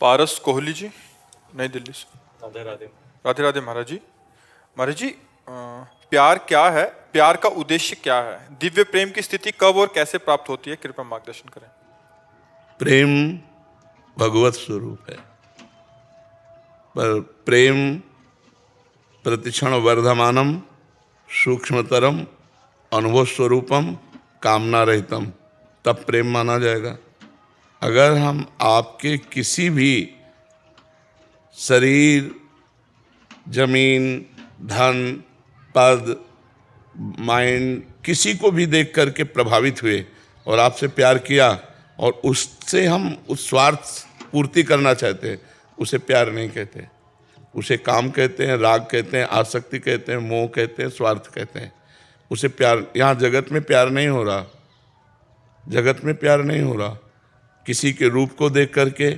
पारस कोहली जी, नई दिल्ली से। राधे राधे। राधे राधे महाराज जी। महाराज जी, प्यार क्या है? प्यार का उद्देश्य क्या है? दिव्य प्रेम की स्थिति कब और कैसे प्राप्त होती है? कृपया मार्गदर्शन करें। प्रेम भगवत स्वरूप है, पर प्रेम प्रतिक्षण वर्धमानम सूक्ष्मतरम अनुभव स्वरूपम कामना रहितम, तब प्रेम माना जाएगा। अगर हम आपके किसी भी शरीर, जमीन, धन, पद, माइंड, किसी को भी देख करके प्रभावित हुए और आपसे प्यार किया और उससे हम उस स्वार्थ पूर्ति करना चाहते हैं, उसे प्यार नहीं कहते, उसे काम कहते हैं, राग कहते हैं, आसक्ति कहते हैं, मोह कहते हैं, स्वार्थ कहते हैं। उसे प्यार, यहाँ जगत में प्यार नहीं हो रहा, जगत में प्यार नहीं हो रहा। किसी के रूप को देख करके,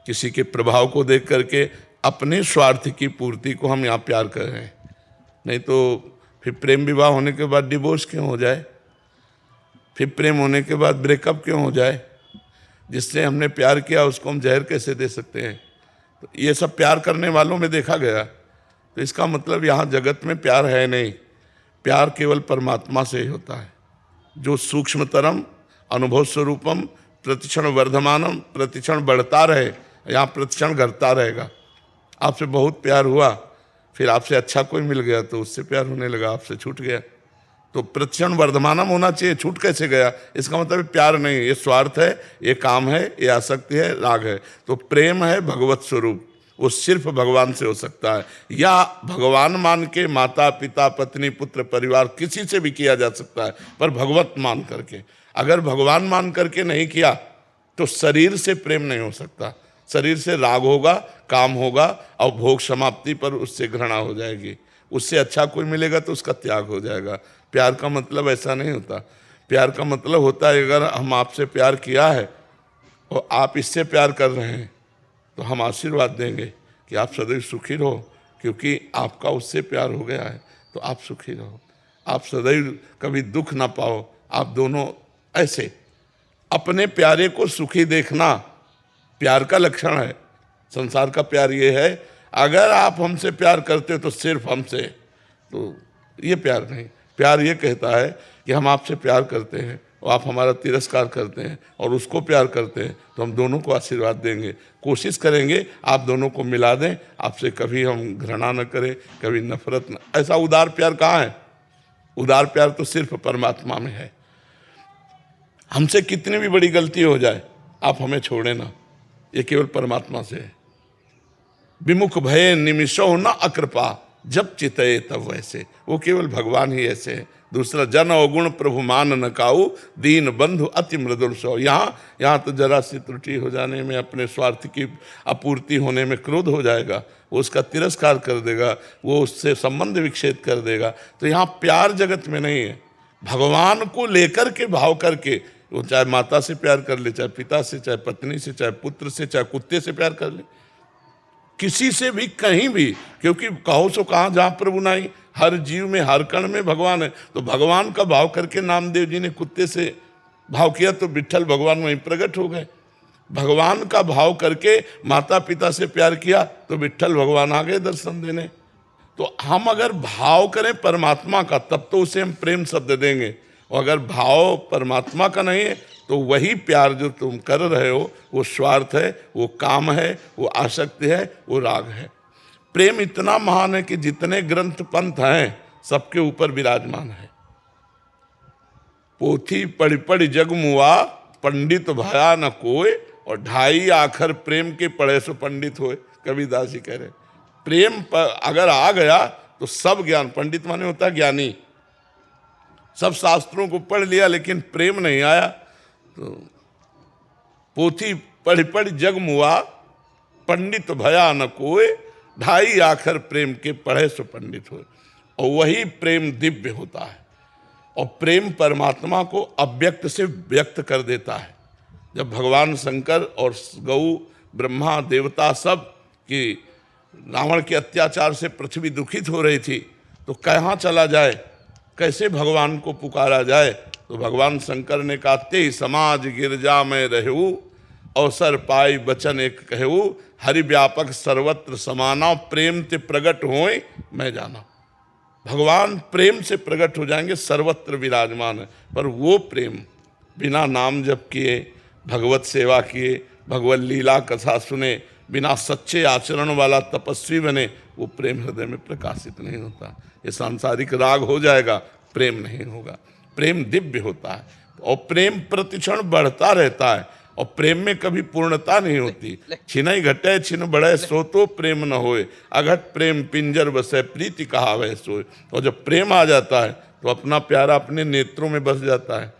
किसी के प्रभाव को देख करके अपने स्वार्थ की पूर्ति को हम यहाँ प्यार कर रहे हैं। नहीं तो फिर प्रेम विवाह होने के बाद डिवोर्स क्यों हो जाए, फिर प्रेम होने के बाद ब्रेकअप क्यों हो जाए? जिससे हमने प्यार किया उसको हम जहर कैसे दे सकते हैं? तो ये सब प्यार करने वालों में देखा गया। तो इसका मतलब यहाँ जगत में प्यार है नहीं, प्यार केवल परमात्मा से ही होता है, जो सूक्ष्मतरम अनुभव स्वरूपम प्रतिक्षण वर्धमानम, प्रतिक्षण बढ़ता रहे, यहाँ प्रतिक्षण घटता रहेगा। आपसे बहुत प्यार हुआ, फिर आपसे अच्छा कोई मिल गया तो उससे प्यार होने लगा, आपसे छूट गया, तो प्रतिक्षण वर्धमानम होना चाहिए। छूट कैसे गया? इसका मतलब प्यार नहीं, ये स्वार्थ है, ये काम है, ये आसक्ति है, राग है। तो प्रेम है भगवत स्वरूप, वो सिर्फ भगवान से हो सकता है, या भगवान मान के माता पिता पत्नी पुत्र परिवार किसी से भी किया जा सकता है, पर भगवत मान करके। अगर भगवान मान करके नहीं किया तो शरीर से प्रेम नहीं हो सकता, शरीर से राग होगा, काम होगा और भोग समाप्ति पर उससे घृणा हो जाएगी, उससे अच्छा कोई मिलेगा तो उसका त्याग हो जाएगा। प्यार का मतलब ऐसा नहीं होता। प्यार का मतलब होता है अगर हम आपसे प्यार किया है और आप इससे प्यार कर रहे हैं तो हम आशीर्वाद देंगे कि आप सदैव सुखी रहो, क्योंकि आपका उससे प्यार हो गया है तो आप सुखी रहो, आप सदैव कभी दुख ना पाओ। आप दोनों ऐसे अपने प्यारे को सुखी देखना प्यार का लक्षण है। संसार का प्यार ये है, अगर आप हमसे प्यार करते तो सिर्फ हमसे, तो ये प्यार नहीं। प्यार ये कहता है कि हम आपसे प्यार करते हैं और आप हमारा तिरस्कार करते हैं और उसको प्यार करते हैं, तो हम दोनों को आशीर्वाद देंगे, कोशिश करेंगे आप दोनों को मिला दें, आपसे कभी हम घृणा न करें, कभी नफरत न। ऐसा उदार प्यार कहाँ है? उदार प्यार तो सिर्फ परमात्मा में है। हमसे कितनी भी बड़ी गलती हो जाए आप हमें छोड़े ना, ये केवल परमात्मा से है। विमुख भय निमिषो न अकृपा, जब चितये तब वैसे, वो केवल भगवान ही ऐसे है। दूसरा, जन अवगुण प्रभु मान न काऊ, दीन बंधु अति मृदुल सो। यहाँ तो जरा सी त्रुटि हो जाने में, अपने स्वार्थ की आपूर्ति होने में क्रोध हो जाएगा, वो उसका तिरस्कार कर देगा, वो उससे संबंध विच्छेद कर देगा। तो यहाँ प्यार जगत में नहीं है, भगवान को लेकर के भाव करके, वो चाहे माता से प्यार कर ले, चाहे पिता से, चाहे पत्नी से, चाहे पुत्र से, चाहे कुत्ते से प्यार कर ले, किसी से भी कहीं भी, क्योंकि कहो सो कहाँ जहाँ प्रभु नहीं, हर जीव में हर कण में भगवान है। तो भगवान का भाव करके नामदेव जी ने कुत्ते से भाव किया तो विट्ठल भगवान वहीं प्रकट हो गए। भगवान का भाव करके माता पिता से प्यार किया तो विट्ठल भगवान आ गए दर्शन देने। तो हम अगर भाव करें परमात्मा का तब तो उसे हम प्रेम शब्द देंगे, और अगर भाव परमात्मा का नहीं है तो वही प्यार जो तुम कर रहे हो वो स्वार्थ है, वो काम है, वो आसक्ति है, वो राग है। प्रेम इतना महान है कि जितने ग्रंथ पंथ हैं सबके ऊपर विराजमान है। पोथी पढ़ पढ़ जग मुआ, पंडित भया न कोय, और ढाई आखर प्रेम के पढ़े सो पंडित होए, कबीरदास जी कह रहे। प्रेम पर अगर आ गया तो सब ज्ञान, पंडित माने होता है ज्ञानी, सब शास्त्रों को पढ़ लिया लेकिन प्रेम नहीं आया तो पोथी पढ़ पढ़ जग मुआ, पंडित भया न कोय, ढाई आखर प्रेम के पढ़े सो पंडित होए। और वही प्रेम दिव्य होता है, और प्रेम परमात्मा को अव्यक्त से व्यक्त कर देता है। जब भगवान शंकर और गौ ब्रह्मा देवता सब की रावण के अत्याचार से पृथ्वी दुखित हो रही थी, तो कहाँ चला जाए, कैसे भगवान को पुकारा जाए? तो भगवान शंकर ने कहा, ते समाज गिरजा में रहू, अवसर पाई बचन एक कहू, हरि व्यापक सर्वत्र समाना, प्रेम ते प्रगट होए मैं जाना। भगवान प्रेम से प्रकट हो जाएंगे, सर्वत्र विराजमान है। पर वो प्रेम बिना नाम जप किए, भगवत सेवा किए, भगवत लीला कथा सुने, बिना सच्चे आचरण वाला तपस्वी बने, वो प्रेम हृदय में प्रकाशित नहीं होता। ये सांसारिक राग हो जाएगा, प्रेम नहीं होगा। प्रेम दिव्य होता है और प्रेम प्रतिक्षण बढ़ता रहता है, और प्रेम में कभी पूर्णता नहीं होती। छिनई घटे छिन बढ़े सो तो प्रेम न होए, अघट प्रेम पिंजर बसे प्रीति कहावे सोए। और जब प्रेम आ जाता है तो अपना प्यारा अपने नेत्रों में बस जाता है,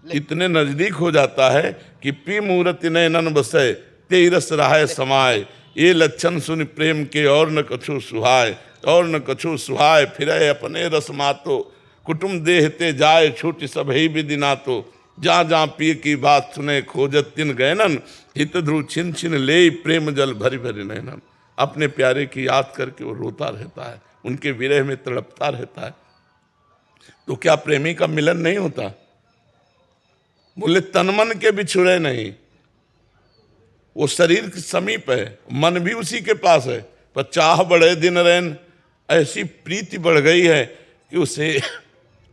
इतने नजदीक हो जाता है कि पी मूर्ति नयनन बसे ते रस रहाय समाए, ये लक्षण सुन प्रेम के और न कछु सुहाय, और न कछु सुहाय फिरे अपने रस मातो, कुटुम देहते जाए छूट सब ही विधि नातो, जहाँ जहाँ पिए की बात सुने खोजत तिन गैनन, हित ध्रुव छिन छिन ले प्रेम जल भरी भरी नैनन। अपने प्यारे की याद करके वो रोता रहता है, उनके विरह में तड़पता रहता है। तो क्या प्रेमी का मिलन नहीं होता? बोले तन मन के बिछुड़े नहीं, वो शरीर के समीप है, मन भी उसी के पास है, पर चाह बढ़े दिन रैन, ऐसी प्रीति बढ़ गई है कि उसे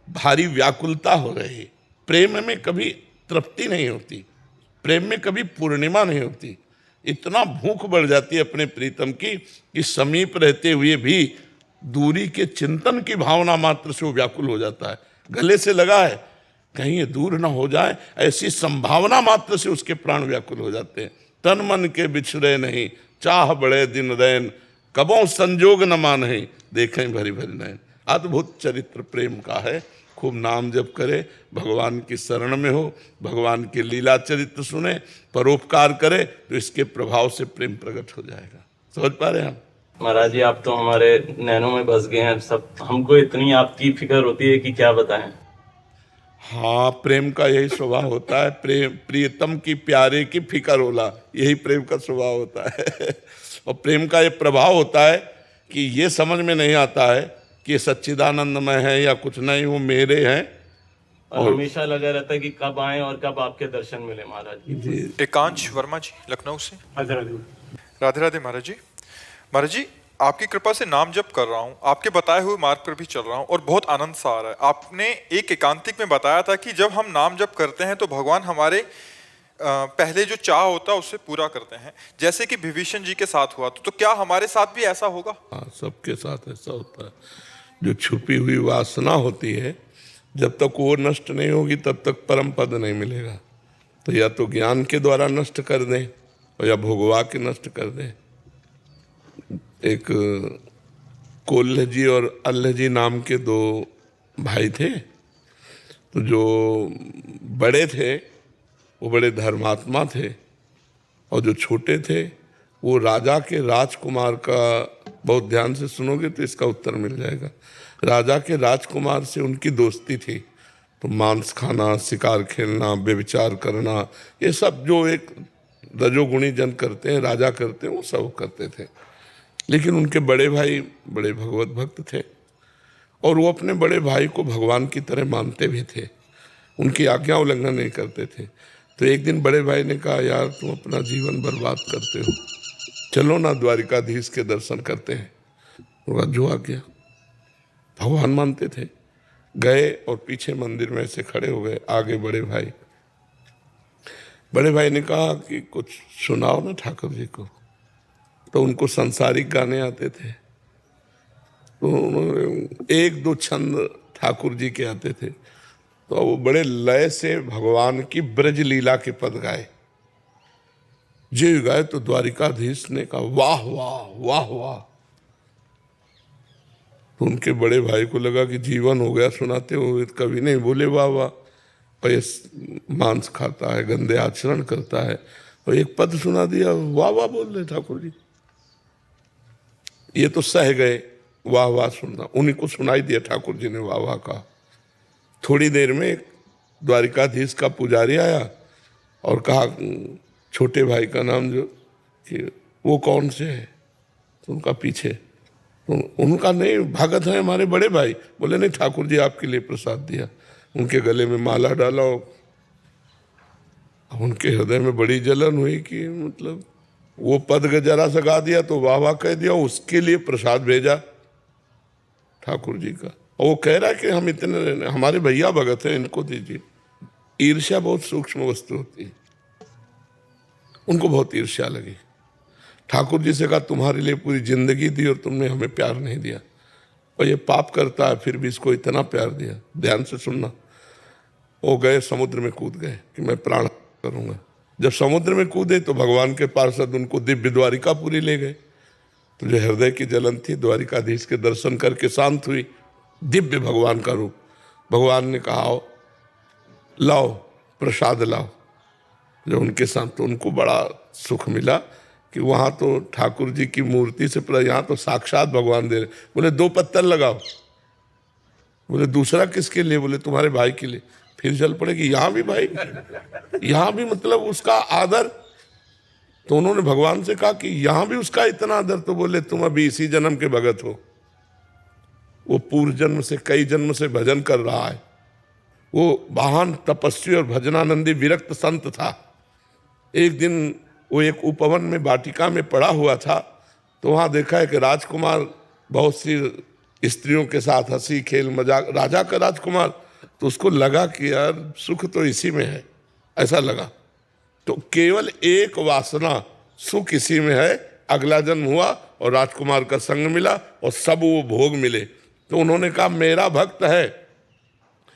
भारी व्याकुलता हो रही है। प्रेम में कभी तृप्ति नहीं होती, प्रेम में कभी पूर्णिमा नहीं होती। इतना भूख बढ़ जाती है अपने प्रीतम की कि समीप रहते हुए भी दूरी के चिंतन की भावना मात्र से वो व्याकुल हो जाता है। गले से लगा है, कहीं ये दूर ना हो जाए, ऐसी संभावना मात्र से उसके प्राण व्याकुल हो जाते हैं। तन मन के बिछड़े नहीं, चाह बड़े दिन रैन, कबों संजोग न माने, देखें भरी भरी नैन। अद्भुत चरित्र प्रेम का है। खूब नाम जप करे, भगवान की शरण में हो, भगवान के लीला चरित्र सुने, परोपकार करे, तो इसके प्रभाव से प्रेम प्रकट हो जाएगा। समझ पा रहे हैं हम? महाराज जी, आप तो हमारे नैनों में बस गए हैं सब। हमको इतनी आपकी फिक्र होती है कि क्या बताएं। हाँ, प्रेम का यही स्वभाव होता है। प्रेम प्रियतम की प्यारे की फिक्र होला, यही प्रेम का स्वभाव होता है। और प्रेम का ये प्रभाव होता है कि ये समझ में नहीं आता है कि ये सच्चिदानंदमय है या कुछ नहीं, वो मेरे हैं। और हमेशा लगा रहता है कि कब आए और कब आपके दर्शन मिले महाराज जी। एकांश वर्मा जी लखनऊ से। राधे राधे महाराज जी। महाराज जी, आपकी कृपा से नाम जप कर रहा हूँ, आपके बताए हुए मार्ग पर भी चल रहा हूँ और बहुत आनंद सा आ रहा है। आपने एक एकांतिक में बताया था कि जब हम नाम जप करते हैं तो भगवान हमारे पहले जो चाह होता है उससे पूरा करते हैं, जैसे कि विभीषण जी के साथ हुआ। तो क्या हमारे साथ भी ऐसा होगा? हाँ, सबके साथ ऐसा होता है। जो छुपी हुई वासना होती है, जब तक वो नष्ट नहीं होगी तब तक परम पद नहीं मिलेगा। तो या तो ज्ञान के द्वारा नष्ट कर दें और या भोगवा के नष्ट कर दें। एक कोल्ह जी और अल्लह जी नाम के दो भाई थे। तो जो बड़े थे वो बड़े धर्मात्मा थे, और जो छोटे थे वो राजा के राजकुमार का, बहुत ध्यान से सुनोगे तो इसका उत्तर मिल जाएगा। राजा के राजकुमार से उनकी दोस्ती थी, तो मांस खाना, शिकार खेलना, व्यभिचार करना, ये सब जो एक रजोगुणी जन करते हैं, राजा करते हैं, वो सब करते थे। लेकिन उनके बड़े भाई बड़े भगवत भक्त थे और वो अपने बड़े भाई को भगवान की तरह मानते भी थे, उनकी आज्ञा उल्लंघन नहीं करते थे। तो एक दिन बड़े भाई ने कहा, यार तुम अपना जीवन बर्बाद करते हो, चलो ना द्वारिकाधीश के दर्शन करते हैं। उनका जो आ गया, भगवान मानते थे, गए और पीछे मंदिर में से खड़े हो गए। आगे बड़े भाई ने कहा कि कुछ सुनाओ ना ठाकुर जी को। तो उनको सांसारिक गाने आते थे, तो उन्होंने एक दो छंद ठाकुर जी के आते थे, तो वो बड़े लय से भगवान की ब्रज लीला के पद गाए। जी गाए तो द्वारिकाधीश ने कहा, वाह वाह वाह वाह। तो उनके बड़े भाई को लगा कि जीवन हो गया सुनाते हुए, कभी नहीं बोले वाह वाह। और ये मांस खाता है, गंदे आचरण करता है, और एक पद सुना दिया, वाह वाह बोल रहे ठाकुर जी। ये तो सह गए वाह वाह सुनना, उन्हीं को सुनाई दिया ठाकुर जी ने वाह वाह कहा। थोड़ी देर में द्वारिकाधीश का पुजारी आया और कहा, छोटे भाई का नाम जो कि वो कौन से है? तो उनका पीछे, तो उनका नहीं, भगत है हमारे बड़े भाई। बोले नहीं, ठाकुर जी आपके लिए प्रसाद दिया। उनके गले में माला डाला, अब उनके हृदय में बड़ी जलन हुई कि मतलब वो पद जरा सा गा दिया तो वाह वाह कह दिया, उसके लिए प्रसाद भेजा ठाकुर जी का। और वो कह रहा है कि हम इतने, हमारे भैया भगत है, इनको दीजिए। ईर्ष्या बहुत सूक्ष्म वस्तु होती है, उनको बहुत ईर्ष्या लगी। ठाकुर जी से कहा तुम्हारे लिए पूरी जिंदगी दी और तुमने हमें प्यार नहीं दिया, और ये पाप करता है फिर भी इसको इतना प्यार दिया। ध्यान से सुनना। वो गए समुद्र में कूद गए कि मैं प्राण करूंगा। जब समुद्र में कूदे तो भगवान के पार्षद उनको दिव्य द्वारिकापुरी ले गए। तो जो हृदय की जलन थी द्वारिकाधीश के दर्शन करके शांत हुई। दिव्य भगवान का रूप। भगवान ने कहा आओ लाओ प्रसाद लाओ। जो उनके साथ, तो उनको बड़ा सुख मिला कि वहाँ तो ठाकुर जी की मूर्ति से यहाँ तो साक्षात भगवान दे रहे। बोले 2 पत्थर लगाओ। बोले दूसरा किसके लिए? बोले तुम्हारे भाई के लिए। फिर जल पड़ेगी, यहाँ भी भाई, यहाँ भी मतलब उसका आदर। तो उन्होंने भगवान से कहा कि यहाँ भी उसका इतना आदर। तो बोले तुम अभी इसी जन्म के भगत हो, वो पूर्व जन्म से, कई जन्म से भजन कर रहा है। वो महान तपस्वी और भजनानंदी विरक्त संत था। एक दिन वो एक उपवन में वाटिका में पड़ा हुआ था, तो वहाँ देखा है कि राजकुमार बहुत सी स्त्रियों के साथ हंसी खेल मजाक, राजा का राजकुमार। तो उसको लगा कि यार सुख तो इसी में है, ऐसा लगा। तो केवल एक वासना, सुख इसी में है। अगला जन्म हुआ और राजकुमार का संग मिला और सब वो भोग मिले। तो उन्होंने कहा मेरा भक्त है,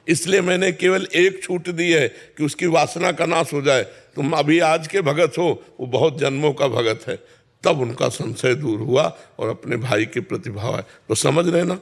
इसलिए मैंने केवल एक छूट दी है कि उसकी वासना का नाश हो जाए। तुम अभी आज के भगत हो, वो बहुत जन्मों का भगत है। तब उनका संशय दूर हुआ और अपने भाई के प्रति भाव है। तो समझ रहे ना,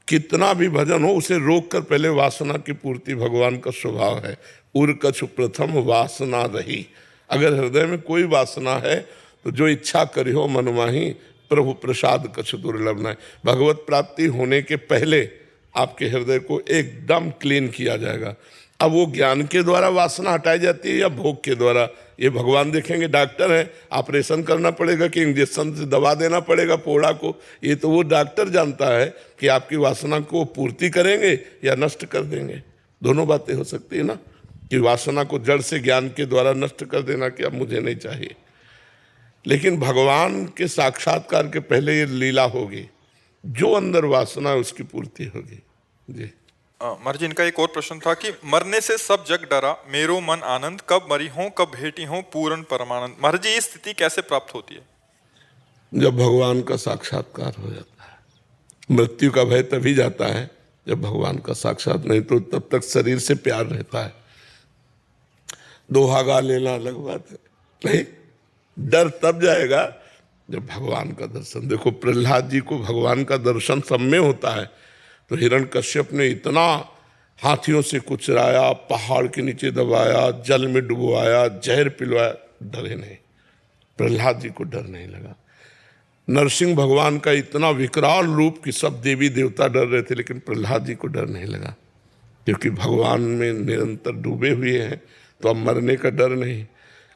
कितना भी भजन हो उसे रोक कर पहले वासना की पूर्ति भगवान का स्वभाव है। उर कछु प्रथम वासना रही। अगर हृदय में कोई वासना है तो जो इच्छा करी हो मन माही, प्रभु प्रसाद कछु दुर्लभ नहीं। भगवत प्राप्ति होने के पहले आपके हृदय को एकदम क्लीन किया जाएगा। अब वो ज्ञान के द्वारा वासना हटाई जाती है या भोग के द्वारा, ये भगवान देखेंगे। डॉक्टर है, ऑपरेशन करना पड़ेगा कि इंजेक्शन से दवा देना पड़ेगा फोड़ा को, ये तो वो डॉक्टर जानता है कि आपकी वासना को पूर्ति करेंगे या नष्ट कर देंगे। दोनों बातें हो सकती है ना, कि वासना को जड़ से ज्ञान के द्वारा नष्ट कर देना कि अब मुझे नहीं चाहिए। लेकिन भगवान के साक्षात्कार के पहले ये लीला होगी, जो अंदर वासना है उसकी पूर्ति होगी। जी महाराज जी, इनका एक और प्रश्न था कि मरने से सब जग डरा, मेरो मन आनंद, कब मरी हो कब भेटी हो पूर्ण परमानंद। महाराज जी, ये स्थिति कैसे प्राप्त होती है? जब भगवान का साक्षात्कार हो जाता है। मृत्यु का भय तभी जाता है जब भगवान का साक्षात, नहीं तो तब तक शरीर से प्यार रहता है। दोहा गा लेना अलग बात है, नहीं, डर तब जाएगा जब भगवान का दर्शन। देखो प्रहलाद जी को भगवान का दर्शन सब में होता है। तो हिरण्यकश्यप ने इतना हाथियों से कुचराया, पहाड़ के नीचे दबाया, जल में डुबवाया, जहर पिलवाया, डरे नहीं। प्रहलाद जी को डर नहीं लगा। नरसिंह भगवान का इतना विकराल रूप कि सब देवी देवता डर रहे थे, लेकिन प्रहलाद जी को डर नहीं लगा, क्योंकि भगवान में निरंतर डूबे हुए हैं। तो अब मरने का डर नहीं।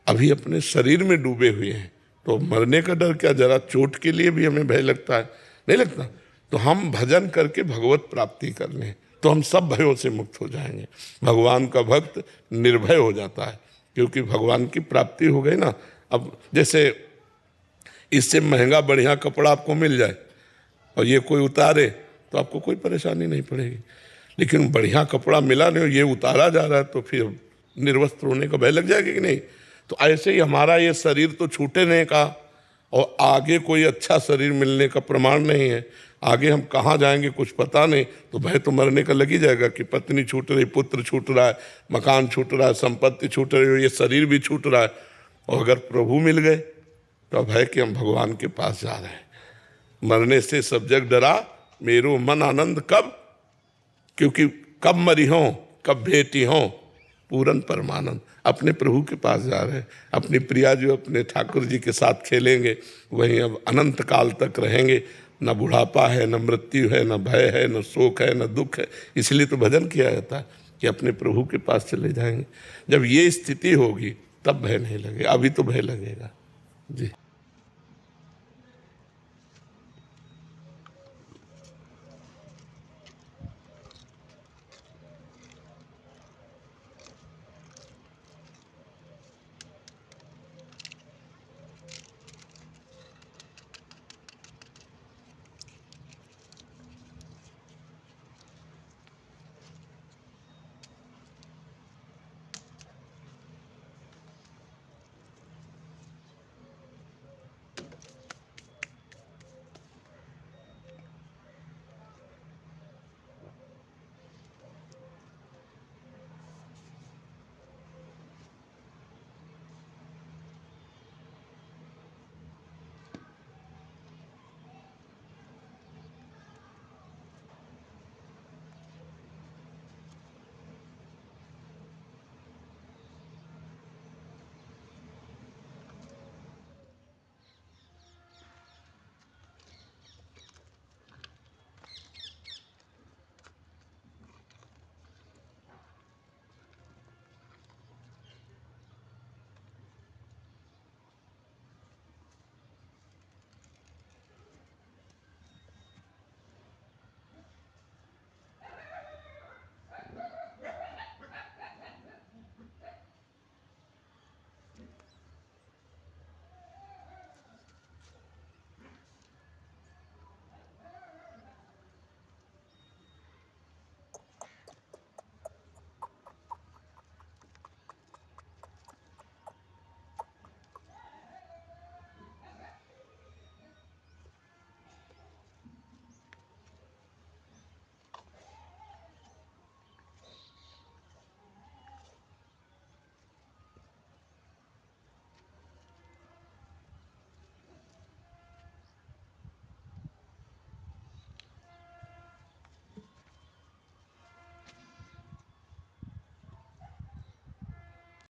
अभी अपने शरीर में डूबे हुए हैं तो मरने का डर क्या? जरा चोट के लिए भी हमें भय लगता है, नहीं लगता? तो हम भजन करके भगवत प्राप्ति कर लें तो हम सब भयों से मुक्त हो जाएंगे। भगवान का भक्त निर्भय हो जाता है, क्योंकि भगवान की प्राप्ति हो गई ना। अब जैसे इससे महंगा बढ़िया कपड़ा आपको मिल जाए और ये कोई उतारे तो आपको कोई परेशानी नहीं पड़ेगी। लेकिन बढ़िया कपड़ा मिला नहीं और ये उतारा जा रहा है तो फिर निर्वस्त्र होने का भय लग जाएगा कि नहीं? तो ऐसे ही हमारा ये शरीर तो छूटने का और आगे कोई अच्छा शरीर मिलने का प्रमाण नहीं है। आगे हम कहाँ जाएंगे कुछ पता नहीं, तो भय तो मरने का लग ही जाएगा कि पत्नी छूट रही, पुत्र छूट रहा है, मकान छूट रहा है, संपत्ति छूट रही है, ये शरीर भी छूट रहा है। और अगर प्रभु मिल गए तो अब है कि हम भगवान के पास जा रहे हैं। मरने से सब जग डरा, मेरो मन आनंद कब, क्योंकि कब मरी हो कब भेटी हो पूर्ण परमानंद। अपने प्रभु के पास जा रहे हैं। अपनी प्रिया जो अपने ठाकुर जी के साथ खेलेंगे, वहीं अब अनंत काल तक रहेंगे। न बुढ़ापा है, न मृत्यु है, न भय है, न शोक है, न दुख है। इसलिए तो भजन किया जाता है कि अपने प्रभु के पास चले जाएंगे। जब ये स्थिति होगी तब भय नहीं लगेगा, अभी तो भय लगेगा। जी।